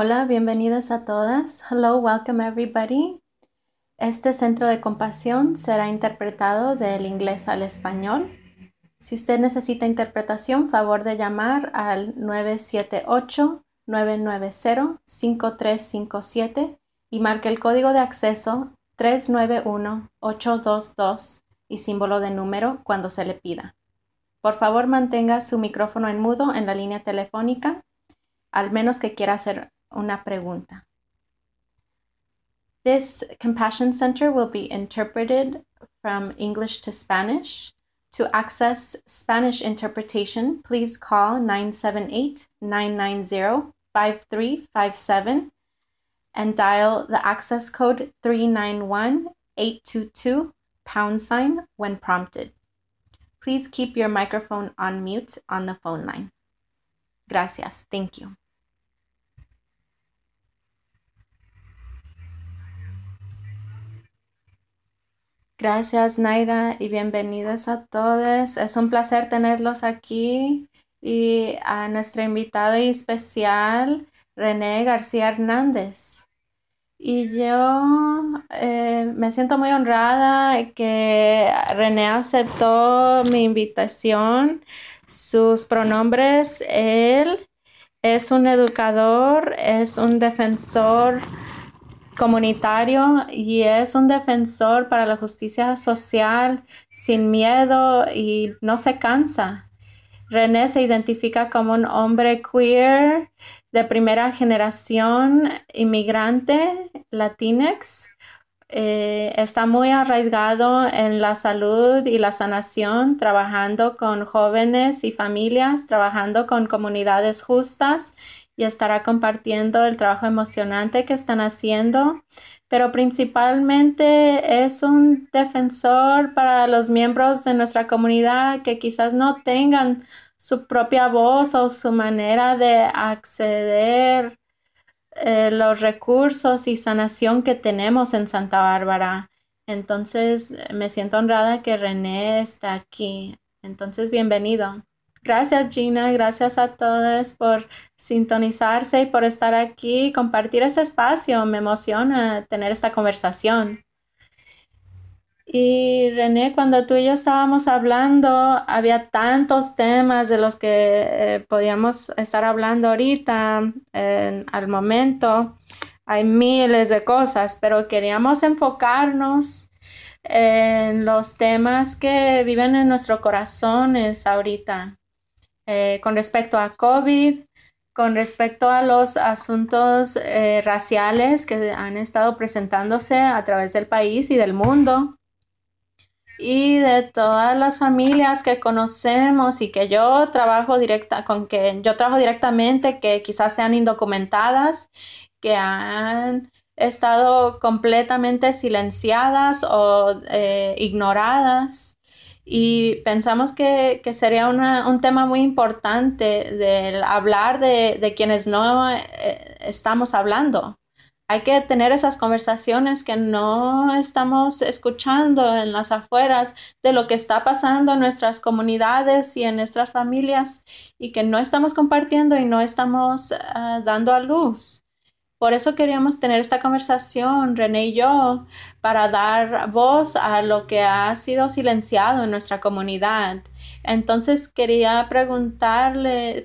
Hola, bienvenidas a todas. Hello, welcome everybody. Este centro de compasión será interpretado del inglés al español. Si usted necesita interpretación, favor de llamar al 978-990-5357 y marque el código de acceso 391-822 y símbolo de número cuando se le pida. Por favor, mantenga su micrófono en mudo en la línea telefónica, al menos que quiera hacer una pregunta. This Compassion Center will be interpreted from English to Spanish. To access Spanish interpretation, please call 978-990-5357 and dial the access code 391-822 # when prompted. Please keep your microphone on mute on the phone line. Gracias. Thank you. Gracias, Naira, y bienvenidos a todos. Es un placer tenerlos aquí y a nuestro invitado especial, René García Hernández. Y yo me siento muy honrada que René aceptó mi invitación. Sus pronombres, él es un educador, es un defensor comunitario y es un defensor para la justicia social sin miedo y no se cansa. René se identifica como un hombre queer de primera generación, inmigrante, Latinx. Está muy arraigado en la salud y la sanación, trabajando con jóvenes y familias, trabajando con comunidades justas y estará compartiendo el trabajo emocionante que están haciendo, pero principalmente es un defensor para los miembros de nuestra comunidad que quizás no tengan su propia voz o su manera de acceder los recursos y sanación que tenemos en Santa Bárbara. Entonces, me siento honrada que René está aquí. Entonces, bienvenido. Gracias, Gina. Gracias a todos por sintonizarse y por estar aquí y compartir ese espacio. Me emociona tener esta conversación. Y René, cuando tú y yo estábamos hablando, había tantos temas de los que podíamos estar hablando ahorita, al momento. Hay miles de cosas, pero queríamos enfocarnos en los temas que viven en nuestros corazones ahorita, con respecto a COVID, con respecto a los asuntos raciales que han estado presentándose a través del país y del mundo, y de todas las familias que conocemos y que yo trabajo directamente, que quizás sean indocumentadas, que han estado completamente silenciadas o ignoradas. Y pensamos que sería un tema muy importante del hablar de quienes no estamos hablando. Hay que tener esas conversaciones que no estamos escuchando en las afueras de lo que está pasando en nuestras comunidades y en nuestras familias y que no estamos compartiendo y no estamos dando a luz. Por eso queríamos tener esta conversación, René y yo, para dar voz a lo que ha sido silenciado en nuestra comunidad. Entonces quería preguntarte,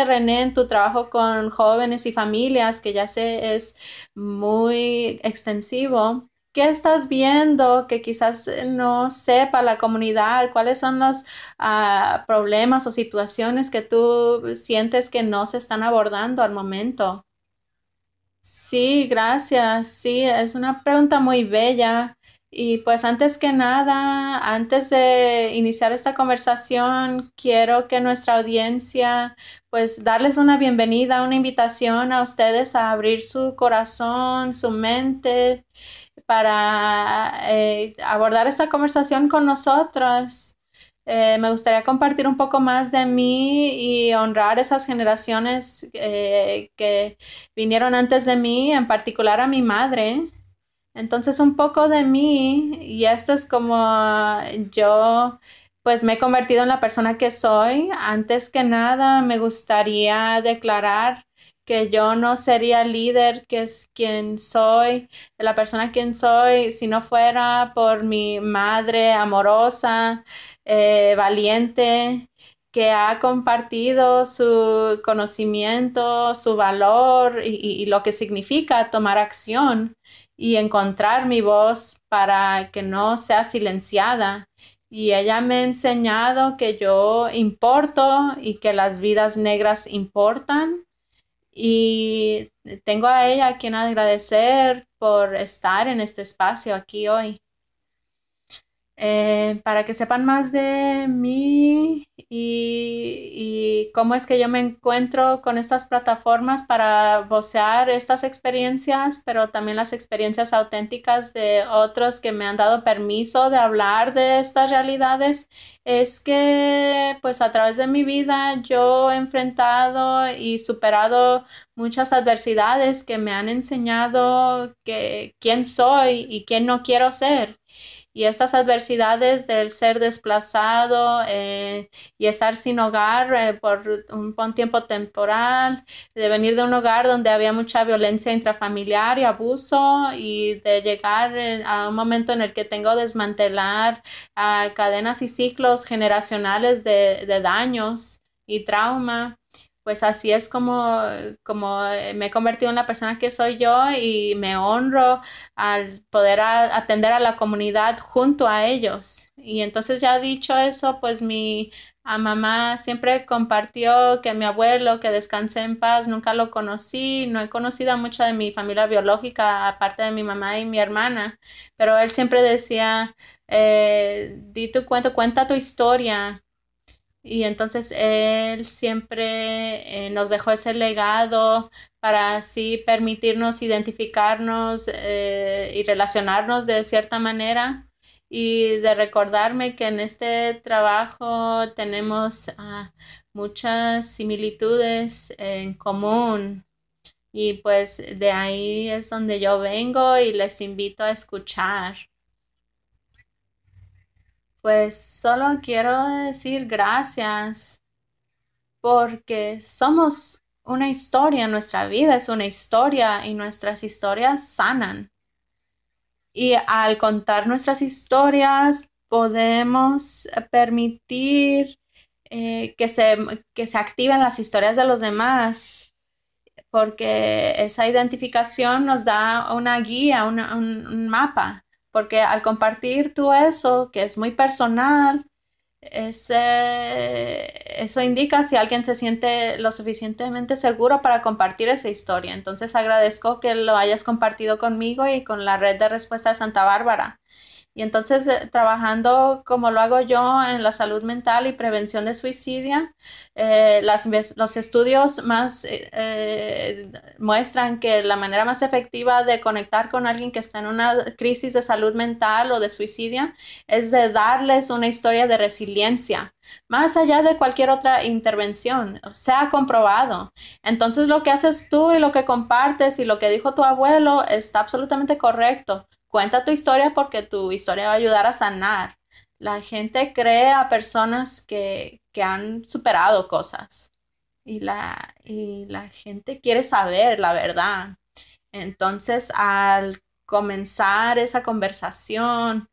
René, en tu trabajo con jóvenes y familias, que ya sé es muy extensivo. ¿Qué estás viendo que quizás no sepa la comunidad? ¿Cuáles son los problemas o situaciones que tú sientes que no se están abordando al momento? Sí, gracias. Sí, es una pregunta muy bella. Y pues antes que nada, antes de iniciar esta conversación, quiero que nuestra audiencia, pues darles una bienvenida, una invitación a ustedes a abrir su corazón, su mente para abordar esta conversación con nosotras. Me gustaría compartir un poco más de mí y honrar esas generaciones que vinieron antes de mí, en particular a mi madre. Entonces, un poco de mí, y esto es como yo, pues me he convertido en la persona que soy. Antes que nada, me gustaría declarar que yo no sería líder, que es quien soy, la persona quien soy, si no fuera por mi madre amorosa, valiente, que ha compartido su conocimiento, su valor y lo que significa tomar acción y encontrar mi voz para que no sea silenciada. Y ella me ha enseñado que yo importo y que las vidas negras importan. Y tengo a ella a quien agradecer por estar en este espacio aquí hoy. Para que sepan más de mí y cómo es que yo me encuentro con estas plataformas para vocear estas experiencias, pero también las experiencias auténticas de otros que me han dado permiso de hablar de estas realidades, es que pues a través de mi vida yo he enfrentado y superado muchas adversidades que me han enseñado quién soy y quién no quiero ser. Y estas adversidades del ser desplazado y estar sin hogar por un tiempo temporal, de venir de un hogar donde había mucha violencia intrafamiliar y abuso, y de llegar a un momento en el que tengo que desmantelar cadenas y ciclos generacionales de daños y trauma. Pues así es como me he convertido en la persona que soy yo, y me honro al poder atender a la comunidad junto a ellos. Y entonces, ya dicho eso, pues mi mamá siempre compartió que mi abuelo, que descanse en paz, nunca lo conocí, no he conocido a mucha de mi familia biológica, aparte de mi mamá y mi hermana, pero él siempre decía, di tu cuento, cuenta tu historia. Y entonces él siempre nos dejó ese legado para así permitirnos identificarnos y relacionarnos de cierta manera, y de recordarme que en este trabajo tenemos muchas similitudes en común. Y pues de ahí es donde yo vengo y les invito a escuchar. Pues solo quiero decir gracias porque somos una historia, nuestra vida es una historia y nuestras historias sanan. Y al contar nuestras historias podemos permitir que que se activen las historias de los demás, porque esa identificación nos da una guía, un mapa, porque al compartir tú eso, que es muy personal, eso indica si alguien se siente lo suficientemente seguro para compartir esa historia. Entonces agradezco que lo hayas compartido conmigo y con la red de respuesta de Santa Bárbara. Y entonces, trabajando como lo hago yo en la salud mental y prevención de suicidio, los estudios más muestran que la manera más efectiva de conectar con alguien que está en una crisis de salud mental o de suicidio es de darles una historia de resiliencia, más allá de cualquier otra intervención. Se ha comprobado. Entonces, lo que haces tú y lo que compartes y lo que dijo tu abuelo está absolutamente correcto. Cuenta tu historia porque tu historia va a ayudar a sanar. La gente cree a personas que han superado cosas, y la gente quiere saber la verdad. Entonces, al comenzar esa conversación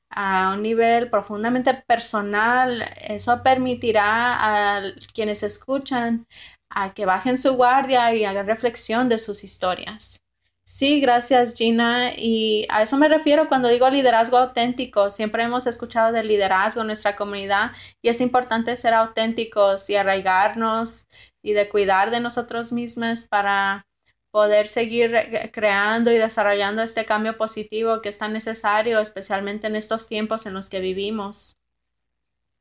a un nivel profundamente personal, eso permitirá a quienes escuchan a que bajen su guardia y hagan reflexión de sus historias. Sí, gracias, Gina. Y a eso me refiero cuando digo liderazgo auténtico. Siempre hemos escuchado del liderazgo en nuestra comunidad, y es importante ser auténticos y arraigarnos y de cuidar de nosotros mismos para poder seguir creando y desarrollando este cambio positivo que es tan necesario, especialmente en estos tiempos en los que vivimos.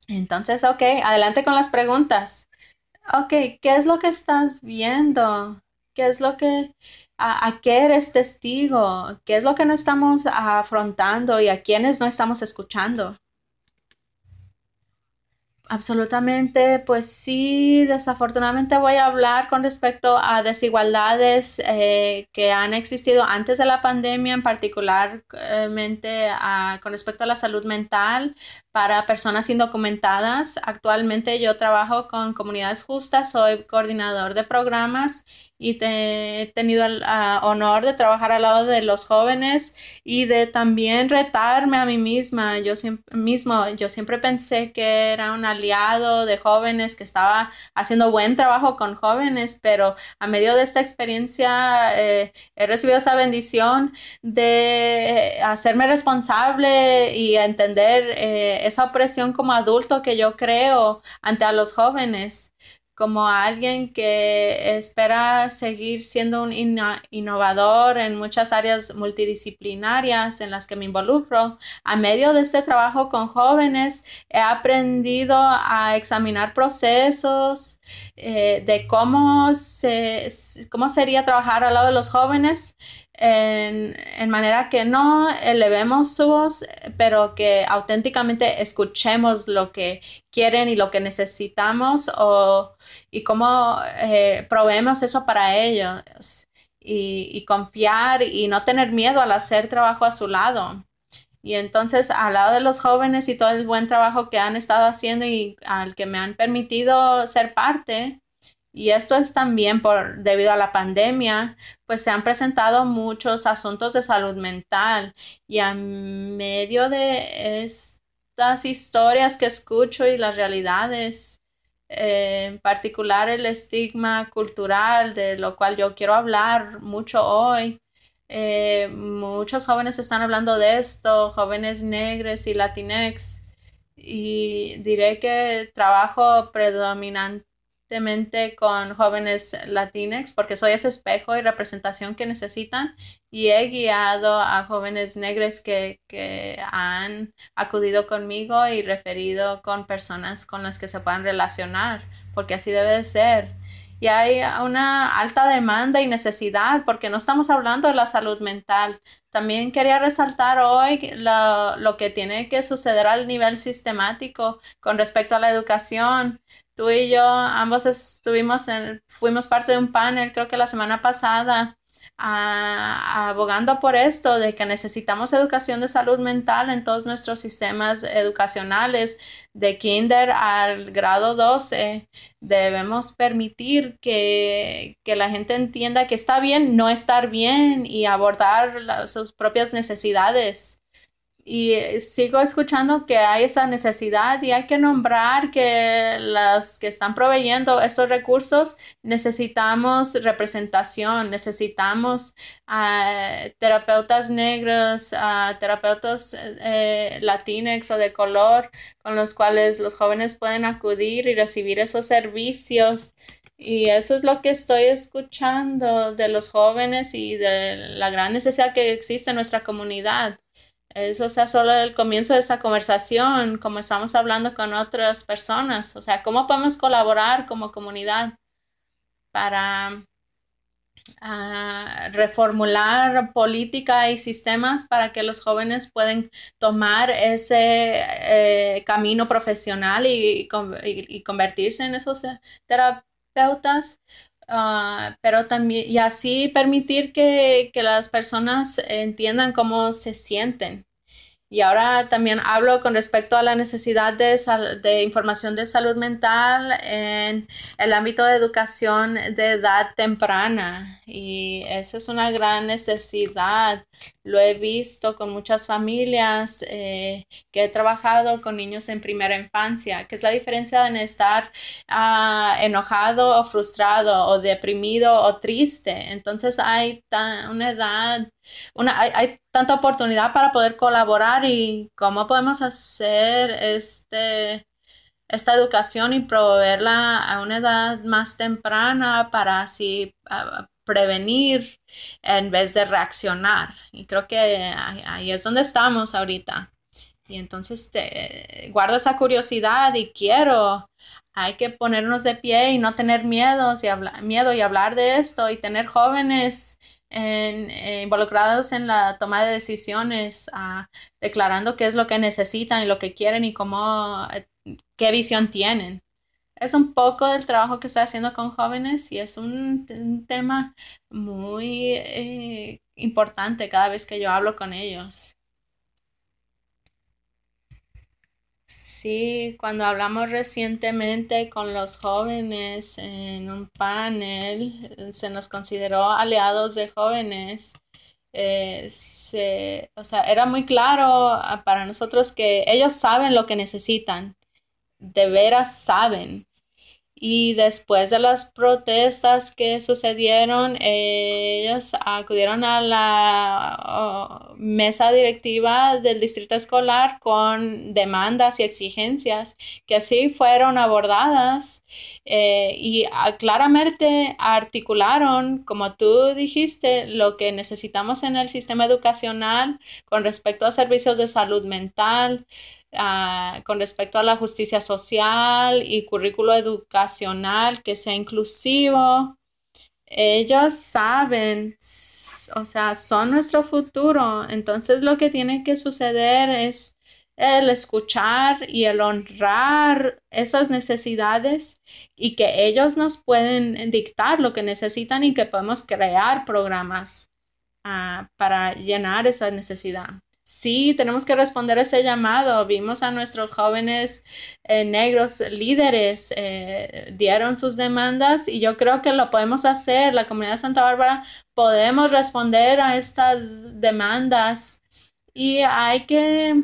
Entonces, ok, adelante con las preguntas. Ok, ¿qué es lo que estás viendo? ¿Qué es a qué eres testigo? ¿Qué es lo que no estamos afrontando y a quiénes no estamos escuchando? Absolutamente, pues sí, desafortunadamente voy a hablar con respecto a desigualdades que han existido antes de la pandemia, en particularmente con respecto a la salud mental para personas indocumentadas. Actualmente yo trabajo con Comunidades Justas, soy coordinador de programas y he tenido el honor de trabajar al lado de los jóvenes y de también retarme a mí misma. Yo siempre pensé que era un aliado de jóvenes, que estaba haciendo buen trabajo con jóvenes, pero a medio de esta experiencia he recibido esa bendición de hacerme responsable y entender esa opresión como adulto que yo creo ante a los jóvenes, como alguien que espera seguir siendo un innovador en muchas áreas multidisciplinarias en las que me involucro. A medio de este trabajo con jóvenes, he aprendido a examinar procesos de cómo sería trabajar al lado de los jóvenes en manera que no elevemos su voz, pero que auténticamente escuchemos lo que quieren y lo que necesitamos y cómo proveemos eso para ellos y confiar y no tener miedo al hacer trabajo a su lado. Y entonces, al lado de los jóvenes y todo el buen trabajo que han estado haciendo y al que me han permitido ser parte, y esto es también debido a la pandemia, pues se han presentado muchos asuntos de salud mental y a medio de estas historias que escucho y las realidades, en particular el estigma cultural de lo cual yo quiero hablar mucho hoy. Muchos jóvenes están hablando de esto, jóvenes negros y latinex, y diré que trabajo predominantemente con jóvenes latinex porque soy ese espejo y representación que necesitan y he guiado a jóvenes negros que han acudido conmigo y referido con personas con las que se puedan relacionar, porque así debe de ser. Y hay una alta demanda y necesidad porque no estamos hablando de la salud mental. También quería resaltar hoy lo que tiene que suceder al nivel sistemático con respecto a la educación. Tú y yo ambos fuimos parte de un panel, creo que la semana pasada, abogando por esto, de que necesitamos educación de salud mental en todos nuestros sistemas educacionales, de kinder al grado 12. Debemos permitir que la gente entienda que está bien no estar bien y abordar sus propias necesidades. Y sigo escuchando que hay esa necesidad y hay que nombrar que las que están proveyendo esos recursos necesitamos representación, necesitamos terapeutas negros, terapeutas latinx o de color con los cuales los jóvenes pueden acudir y recibir esos servicios. Y eso es lo que estoy escuchando de los jóvenes y de la gran necesidad que existe en nuestra comunidad. Eso sea solo el comienzo de esa conversación, como estamos hablando con otras personas. O sea, ¿cómo podemos colaborar como comunidad para reformular política y sistemas para que los jóvenes puedan tomar ese camino profesional y convertirse en esos terapeutas? Pero también, y así permitir que las personas entiendan cómo se sienten. Y ahora también hablo con respecto a la necesidad de información de salud mental en el ámbito de educación de edad temprana. Y esa es una gran necesidad. Lo he visto con muchas familias que he trabajado con niños en primera infancia, que es la diferencia en estar enojado o frustrado o deprimido o triste. Entonces hay una edad hay tanta oportunidad para poder colaborar y cómo podemos hacer esta educación y proveerla a una edad más temprana para así prevenir en vez de reaccionar. Y creo que ahí es donde estamos ahorita. Y entonces guardo esa curiosidad y hay que ponernos de pie y no tener miedo y hablar de esto y tener jóvenes involucrados en la toma de decisiones, declarando qué es lo que necesitan y lo que quieren y cómo qué visión tienen. Es un poco del trabajo que estoy haciendo con jóvenes y es un tema muy importante cada vez que yo hablo con ellos. Sí, cuando hablamos recientemente con los jóvenes en un panel, se nos consideró aliados de jóvenes. O sea, era muy claro para nosotros que ellos saben lo que necesitan, de veras saben. Y después de las protestas que sucedieron, ellos acudieron a la mesa directiva del distrito escolar con demandas y exigencias que así fueron abordadas y claramente articularon, como tú dijiste, lo que necesitamos en el sistema educacional con respecto a servicios de salud mental, con respecto a la justicia social y currículo educacional que sea inclusivo. Ellos saben, o sea, son nuestro futuro. Entonces lo que tiene que suceder es el escuchar y el honrar esas necesidades y que ellos nos pueden dictar lo que necesitan y que podemos crear programas para llenar esa necesidad. Sí, tenemos que responder a ese llamado. Vimos a nuestros jóvenes negros líderes, dieron sus demandas y yo creo que lo podemos hacer. La comunidad de Santa Bárbara podemos responder a estas demandas y hay que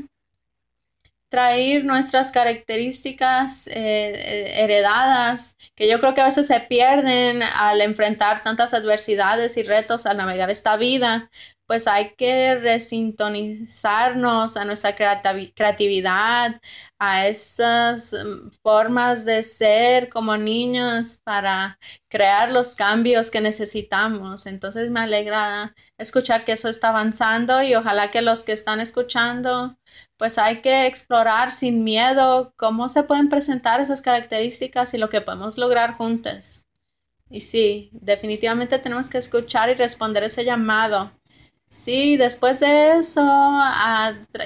traer nuestras características heredadas, que yo creo que a veces se pierden al enfrentar tantas adversidades y retos al navegar esta vida. Pues hay que resintonizarnos a nuestra creatividad, a esas formas de ser como niños para crear los cambios que necesitamos. Entonces me alegra escuchar que eso está avanzando y ojalá que los que están escuchando, pues hay que explorar sin miedo cómo se pueden presentar esas características y lo que podemos lograr juntas. Y sí, definitivamente tenemos que escuchar y responder ese llamado. Sí, después de eso,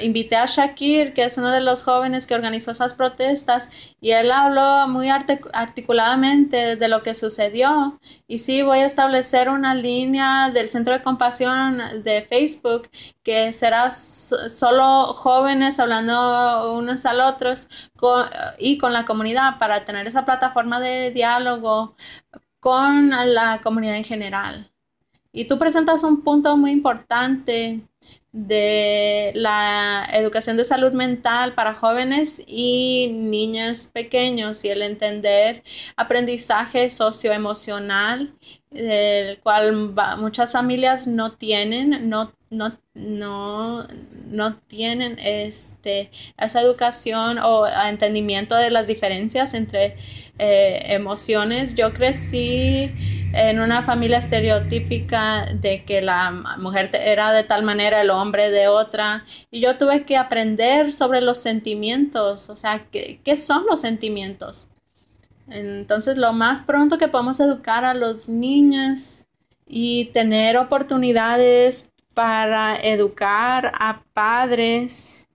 invité a Shakir, que es uno de los jóvenes que organizó esas protestas, y él habló muy articuladamente de lo que sucedió. Y sí, voy a establecer una línea del Centro de Compasión de Facebook, que será solo jóvenes hablando unos al otros y con la comunidad para tener esa plataforma de diálogo con la comunidad en general. Y tú presentas un punto muy importante de la educación de salud mental para jóvenes y niños pequeños y el entender aprendizaje socioemocional, el cual muchas familias no tienen, no tienen esa educación o entendimiento de las diferencias entre emociones. Yo crecí en una familia estereotípica de que la mujer era de tal manera, el hombre de otra, y yo tuve que aprender sobre los sentimientos, o sea, ¿qué son los sentimientos? Entonces, lo más pronto que podemos educar a los niños y tener oportunidades para educar a padres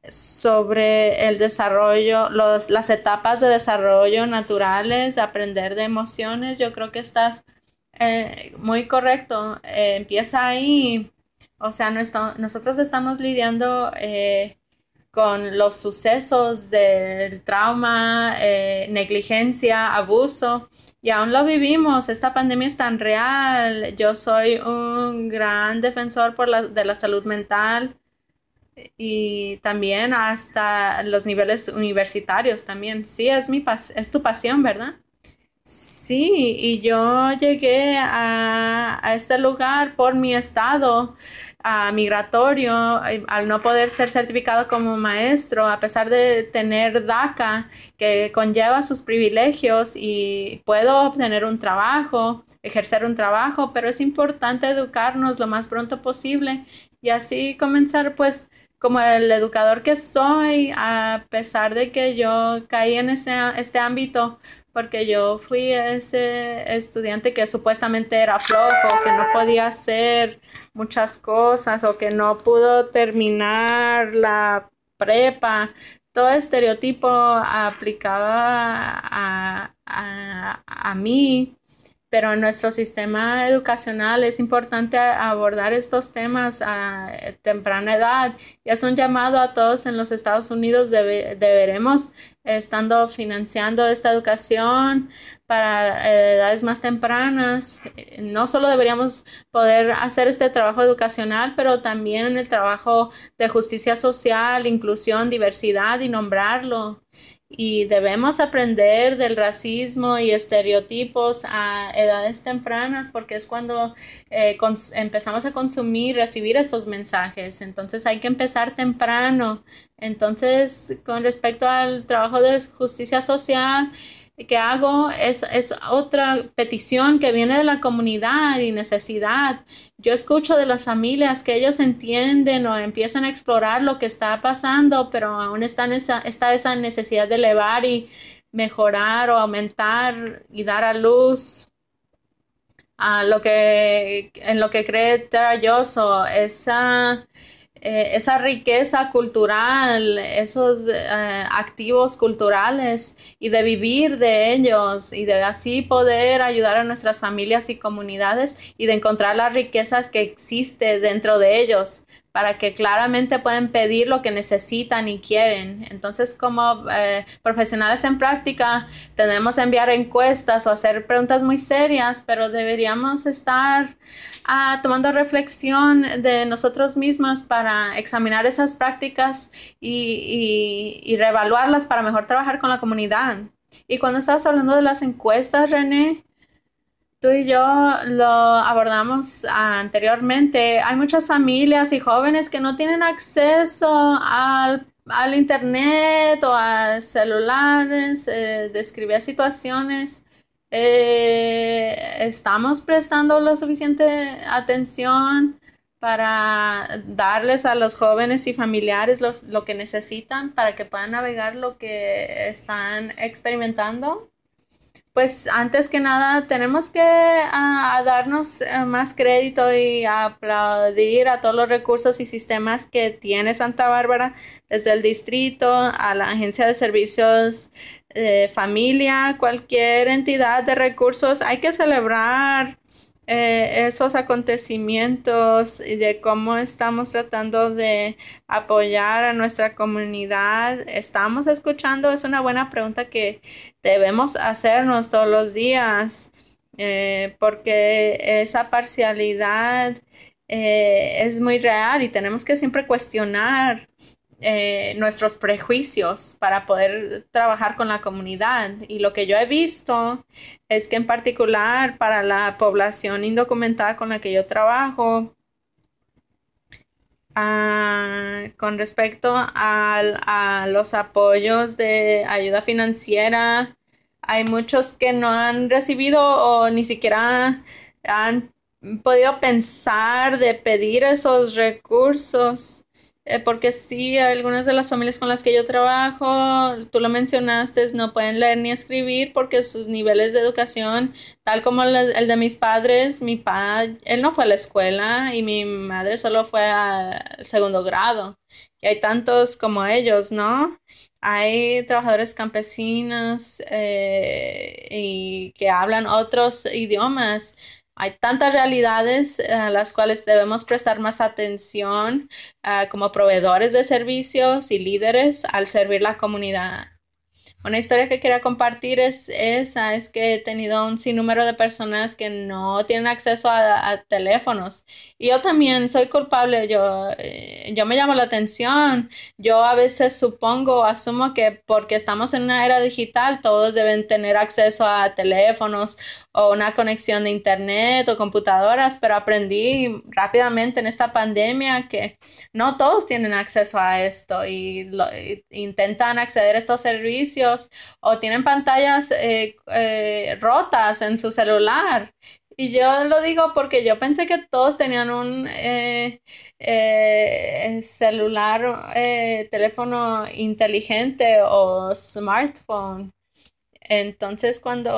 sobre el desarrollo, las etapas de desarrollo naturales, aprender de emociones, yo creo que estás muy correcto. Empieza ahí. O sea, nosotros estamos lidiando con los sucesos del trauma, negligencia, abuso, y aún lo vivimos. Esta pandemia es tan real. Yo soy un gran defensor de la salud mental y también hasta los niveles universitarios también. Sí, es tu pasión, ¿verdad? Sí, y yo llegué a este lugar por mi estado migratorio, al no poder ser certificado como maestro, a pesar de tener DACA, que conlleva sus privilegios y puedo obtener un trabajo, ejercer un trabajo, pero es importante educarnos lo más pronto posible y así comenzar pues como el educador que soy, a pesar de que yo caí en este ámbito, porque yo fui ese estudiante que supuestamente era flojo, que no podía hacer muchas cosas o que no pudo terminar la prepa. todo estereotipo aplicaba a mí, pero en nuestro sistema educacional es importante abordar estos temas a temprana edad. Y es un llamado a todos en los Estados Unidos. Deberemos, estando financiando esta educación para edades más tempranas, no solo deberíamos poder hacer este trabajo educacional, pero también en el trabajo de justicia social, inclusión, diversidad y nombrarlo. Y debemos aprender del racismo y estereotipos a edades tempranas porque es cuando empezamos a consumir, recibir estos mensajes. Entonces hay que empezar temprano. Entonces, con respecto al trabajo de justicia social que hago, es otra petición que viene de la comunidad y necesidad. Yo escucho de las familias que ellos entienden o empiezan a explorar lo que está pasando, pero aún está esa necesidad de elevar y mejorar o aumentar y dar a luz a en lo que cree Tara Yoso, esa riqueza cultural, esos activos culturales y de vivir de ellos y de así poder ayudar a nuestras familias y comunidades y de encontrar las riquezas que existen dentro de ellos para que claramente puedan pedir lo que necesitan y quieren. Entonces, como profesionales en práctica, tenemos que enviar encuestas o hacer preguntas muy serias, pero deberíamos estar tomando reflexión de nosotros mismos para examinar esas prácticas y reevaluarlas para mejor trabajar con la comunidad. Y cuando estabas hablando de las encuestas, René, tú y yo lo abordamos anteriormente. Hay muchas familias y jóvenes que no tienen acceso al internet o a celulares, describía situaciones. ¿Estamos prestando la suficiente atención para darles a los jóvenes y familiares lo que necesitan para que puedan navegar lo que están experimentando? Pues antes que nada tenemos que darnos más crédito y aplaudir a todos los recursos y sistemas que tiene Santa Bárbara, desde el distrito a la agencia de servicios familia, cualquier entidad de recursos. Hay que celebrar esos acontecimientos y de cómo estamos tratando de apoyar a nuestra comunidad. ¿Estamos escuchando? Es una buena pregunta que debemos hacernos todos los días, porque esa parcialidad es muy real y tenemos que siempre cuestionar nuestros prejuicios para poder trabajar con la comunidad. Y lo que yo he visto es que en particular para la población indocumentada con la que yo trabajo, con respecto a los apoyos de ayuda financiera, hay muchos que no han recibido o ni siquiera han podido pensar de pedir esos recursos. Porque sí, algunas de las familias con las que yo trabajo, tú lo mencionaste, no pueden leer ni escribir porque sus niveles de educación, tal como el de mis padres, mi padre, él no fue a la escuela y mi madre solo fue al segundo grado. Y hay tantos como ellos, ¿no? Hay trabajadores campesinos y que hablan otros idiomas. Hay tantas realidades a las cuales debemos prestar más atención como proveedores de servicios y líderes al servir la comunidad. Una historia que quería compartir es esa, es que he tenido un sinnúmero de personas que no tienen acceso a teléfonos. Y yo también soy culpable, yo me llamo la atención. Yo a veces supongo, asumo que porque estamos en una era digital, todos deben tener acceso a teléfonos o una conexión de internet o computadoras, pero aprendí rápidamente en esta pandemia que no todos tienen acceso a esto y intentan acceder a estos servicios o tienen pantallas rotas en su celular. Y yo lo digo porque yo pensé que todos tenían un celular, teléfono inteligente o smartphone. Entonces, cuando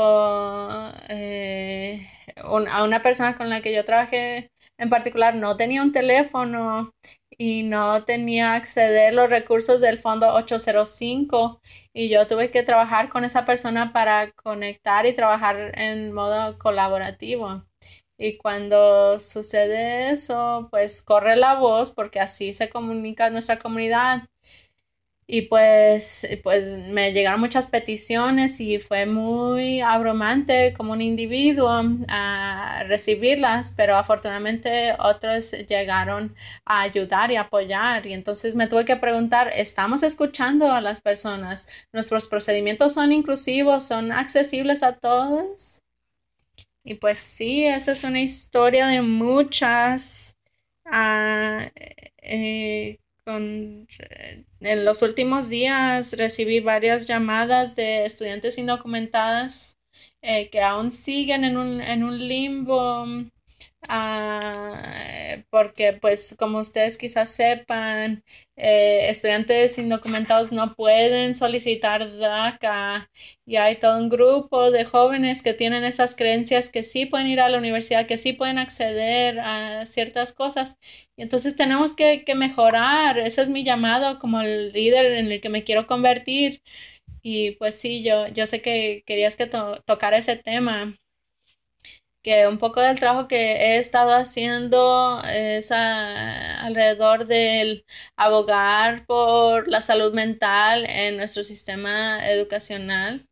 a una persona con la que yo trabajé en particular no tenía un teléfono y no tenía acceder a los recursos del Fondo 805 y yo tuve que trabajar con esa persona para conectar y trabajar en modo colaborativo. Y cuando sucede eso, pues corre la voz porque así se comunica nuestra comunidad. Y pues me llegaron muchas peticiones y fue muy abrumante como un individuo a recibirlas, pero afortunadamente otros llegaron a ayudar y apoyar. Y entonces me tuve que preguntar, ¿estamos escuchando a las personas? ¿Nuestros procedimientos son inclusivos, son accesibles a todos? Y pues sí, esa es una historia de muchas. ah, en los últimos días recibí varias llamadas de estudiantes indocumentadas que aún siguen en un limbo. Porque pues como ustedes quizás sepan, estudiantes indocumentados no pueden solicitar DACA y hay todo un grupo de jóvenes que tienen esas creencias que sí pueden ir a la universidad, que sí pueden acceder a ciertas cosas y entonces tenemos que mejorar. Ese es mi llamado como el líder en el que me quiero convertir y pues sí, yo sé que querías que tocara ese tema, que un poco del trabajo que he estado haciendo es alrededor del abogar por la salud mental en nuestro sistema educacional.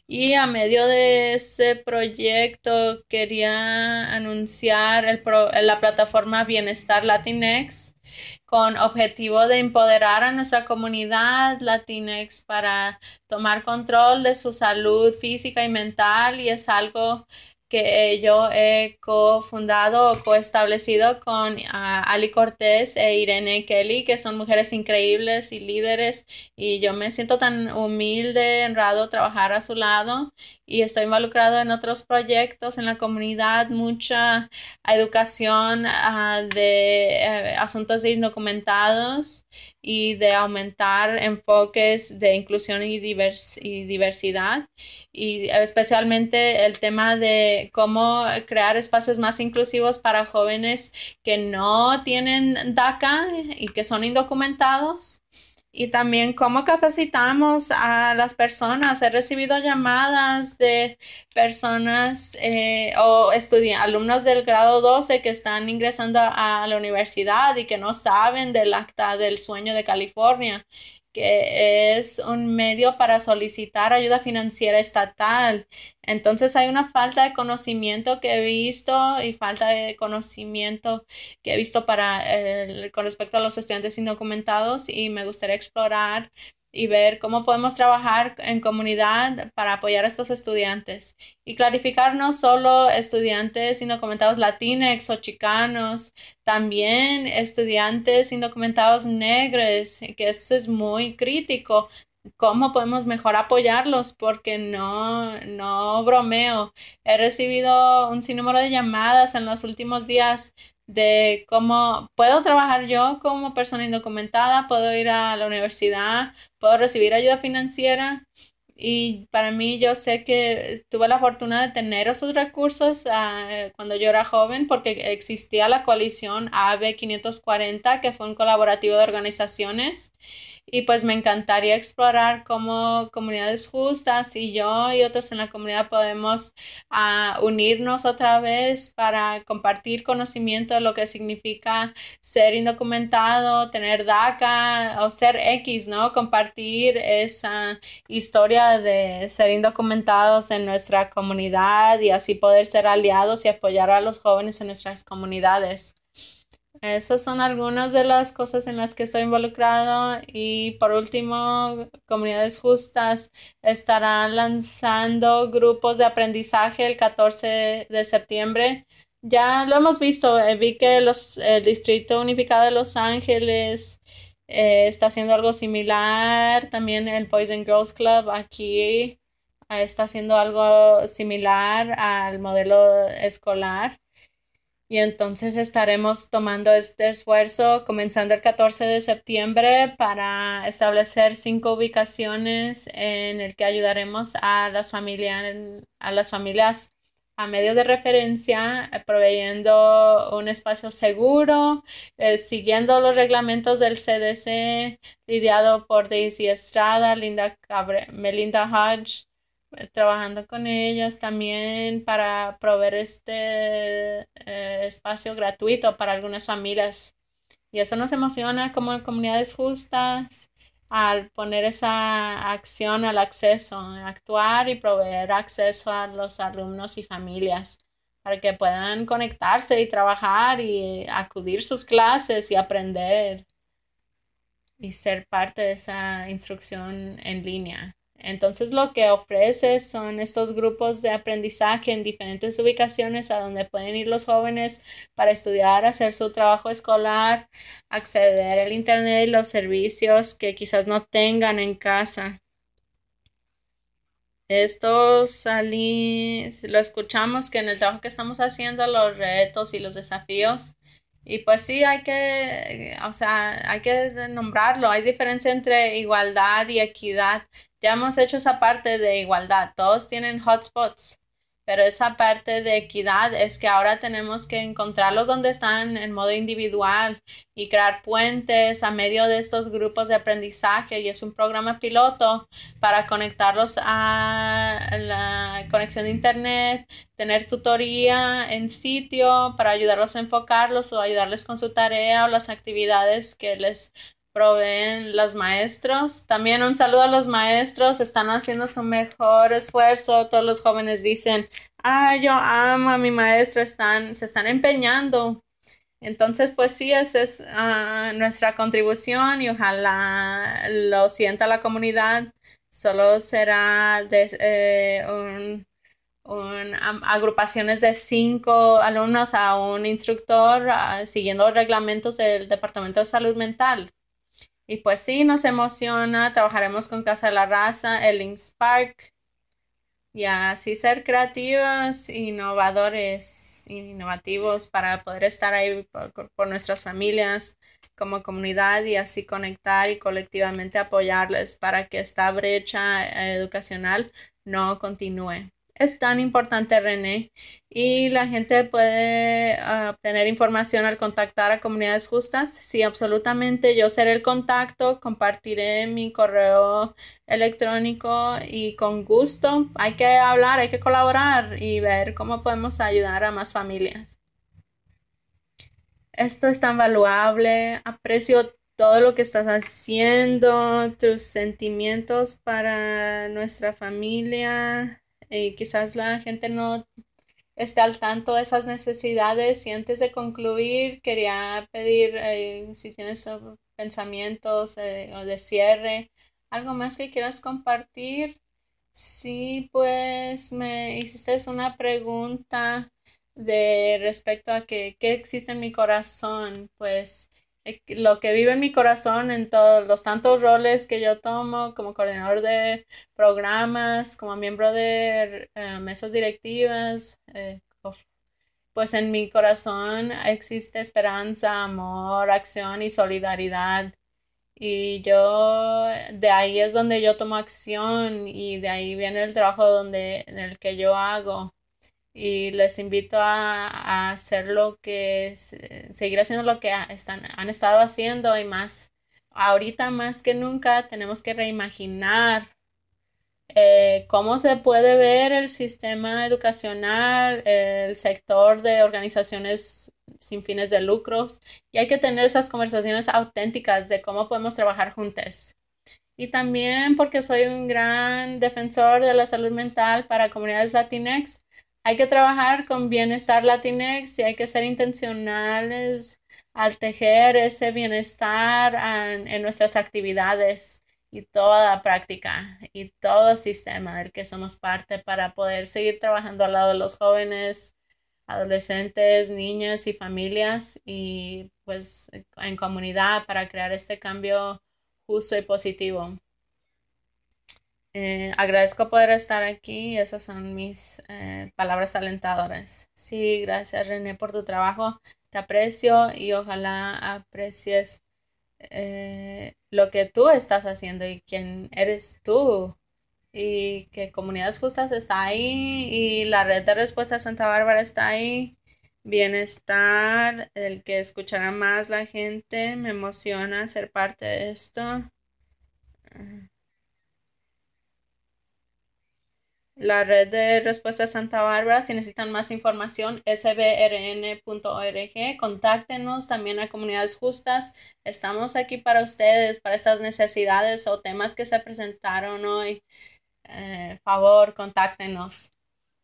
Y a medio de ese proyecto quería anunciar la plataforma Bienestar Latinx con objetivo de empoderar a nuestra comunidad Latinx para tomar control de su salud física y mental y es algo que yo he cofundado o coestablecido con Ali Cortés e Irene Kelly, que son mujeres increíbles y líderes, y yo me siento tan humilde, honrado trabajar a su lado y estoy involucrado en otros proyectos en la comunidad, mucha educación de asuntos de indocumentados y de aumentar enfoques de inclusión y diversidad y especialmente el tema de cómo crear espacios más inclusivos para jóvenes que no tienen DACA y que son indocumentados. Y también cómo capacitamos a las personas. He recibido llamadas de personas o alumnos del grado 12 que están ingresando a la universidad y que no saben del Acta del Sueño de California, que es un medio para solicitar ayuda financiera estatal. Entonces hay una falta de conocimiento que he visto y falta de conocimiento que he visto con respecto a los estudiantes indocumentados y me gustaría explorar y ver cómo podemos trabajar en comunidad para apoyar a estos estudiantes y clarificar no solo estudiantes indocumentados latinos o chicanos, también estudiantes indocumentados negros, que eso es muy crítico. ¿Cómo podemos mejor apoyarlos? Porque no bromeo. He recibido un sinnúmero de llamadas en los últimos días de cómo puedo trabajar yo como persona indocumentada, puedo ir a la universidad, puedo recibir ayuda financiera. Y para mí yo sé que tuve la fortuna de tener esos recursos cuando yo era joven porque existía la coalición AB 540 que fue un colaborativo de organizaciones y pues me encantaría explorar cómo comunidades justas y yo y otros en la comunidad podemos unirnos otra vez para compartir conocimiento de lo que significa ser indocumentado, tener DACA o ser X, ¿no? Compartir esa historia de ser indocumentados en nuestra comunidad y así poder ser aliados y apoyar a los jóvenes en nuestras comunidades. Esas son algunas de las cosas en las que estoy involucrado y por último, Comunidades Justas estará lanzando grupos de aprendizaje el 14 de septiembre. Ya lo hemos visto, vi que el Distrito Unificado de Los Ángeles está haciendo algo similar, también el Boys and Girls Club aquí está haciendo algo similar al modelo escolar. Y entonces estaremos tomando este esfuerzo comenzando el 14 de septiembre para establecer 5 ubicaciones en el que ayudaremos a las familias a medio de referencia, proveyendo un espacio seguro, siguiendo los reglamentos del CDC, lidiado por Daisy Estrada, Melinda Hodge, trabajando con ellas también para proveer este espacio gratuito para algunas familias. Y eso nos emociona como comunidades justas al poner esa acción al acceso, actuar y proveer acceso a los alumnos y familias para que puedan conectarse y trabajar y acudir sus clases y aprender y ser parte de esa instrucción en línea. Entonces, lo que ofrece son estos grupos de aprendizaje en diferentes ubicaciones a donde pueden ir los jóvenes para estudiar, hacer su trabajo escolar, acceder al internet y los servicios que quizás no tengan en casa. Lo escuchamos que en el trabajo que estamos haciendo, los retos y los desafíos, y pues sí, o sea, hay que nombrarlo. Hay diferencia entre igualdad y equidad. Ya hemos hecho esa parte de igualdad. Todos tienen hotspots, pero esa parte de equidad es que ahora tenemos que encontrarlos donde están en modo individual y crear puentes a medio de estos grupos de aprendizaje. Y es un programa piloto para conectarlos a la conexión de internet, tener tutoría en sitio para ayudarlos a enfocarlos o ayudarles con su tarea o las actividades que les proveen los maestros. También un saludo a los maestros, están haciendo su mejor esfuerzo. Todos los jóvenes dicen, yo amo a mi maestro, se están empeñando. Entonces, pues sí, esa es nuestra contribución y ojalá lo sienta la comunidad. Solo será agrupaciones de 5 alumnos a un instructor, siguiendo los reglamentos del Departamento de Salud Mental. Y pues sí, nos emociona. Trabajaremos con Casa de la Raza, el Park, y así ser creativos, innovativos para poder estar ahí por nuestras familias como comunidad y así conectar y colectivamente apoyarles para que esta brecha educacional no continúe. Es tan importante, René, y la gente puede obtener información al contactar a Comunidades Justas. Sí, absolutamente. Yo seré el contacto, compartiré mi correo electrónico y con gusto hay que hablar, hay que colaborar y ver cómo podemos ayudar a más familias. Esto es tan valuable, aprecio todo lo que estás haciendo, tus sentimientos para nuestra familia y quizás la gente no esté al tanto de esas necesidades y antes de concluir quería pedir si tienes pensamientos o de cierre, algo más que quieras compartir. Sí, pues me hiciste una pregunta de respecto a qué existe en mi corazón. Pues lo que vive en mi corazón en todos los tantos roles que yo tomo como coordinador de programas, como miembro de mesas directivas, pues en mi corazón existe esperanza, amor, acción y solidaridad. Y de ahí es donde yo tomo acción y de ahí viene el trabajo en el que yo hago. Y les invito a hacer seguir haciendo lo que han estado haciendo y más. Ahorita más que nunca tenemos que reimaginar cómo se puede ver el sistema educacional, el sector de organizaciones sin fines de lucros, y hay que tener esas conversaciones auténticas de cómo podemos trabajar juntos. Y también porque soy un gran defensor de la salud mental para comunidades latinex, hay que trabajar con bienestar latinex y hay que ser intencionales al tejer ese bienestar en nuestras actividades y toda práctica y todo sistema del que somos parte para poder seguir trabajando al lado de los jóvenes, adolescentes, niñas y familias y pues en comunidad para crear este cambio justo y positivo. Agradezco poder estar aquí. Esas son mis palabras alentadoras. Sí, gracias René por tu trabajo. Te aprecio y ojalá aprecies lo que tú estás haciendo y quién eres tú. Y que Comunidades Justas está ahí y la red de respuesta Santa Bárbara está ahí. Bienestar, el que escuchará más la gente, me emociona ser parte de esto. La red de respuesta Santa Bárbara, si necesitan más información, sbrn.org, contáctenos también a Comunidades Justas. Estamos aquí para ustedes, para estas necesidades o temas que se presentaron hoy. Favor, contáctenos.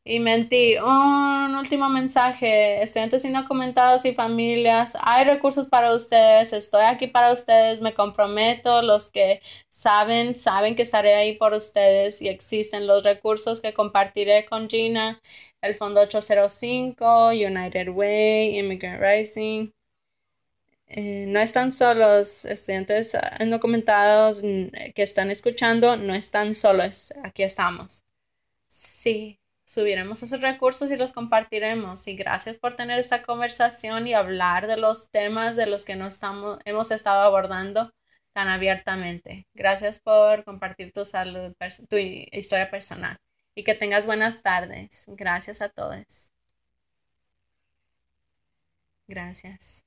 Y Menti, un último mensaje. Estudiantes indocumentados y familias, hay recursos para ustedes. Estoy aquí para ustedes. Me comprometo. Los que saben que estaré ahí por ustedes y existen los recursos que compartiré con Gina. El Fondo 805, United Way, Immigrant Rising. No están solos, estudiantes indocumentados que están escuchando, no están solos. Aquí estamos. Sí, subiremos esos recursos y los compartiremos. Y gracias por tener esta conversación y hablar de los temas de los que hemos estado abordando tan abiertamente. Gracias por compartir tu salud, tu historia personal. Y que tengas buenas tardes. Gracias a todos. Gracias.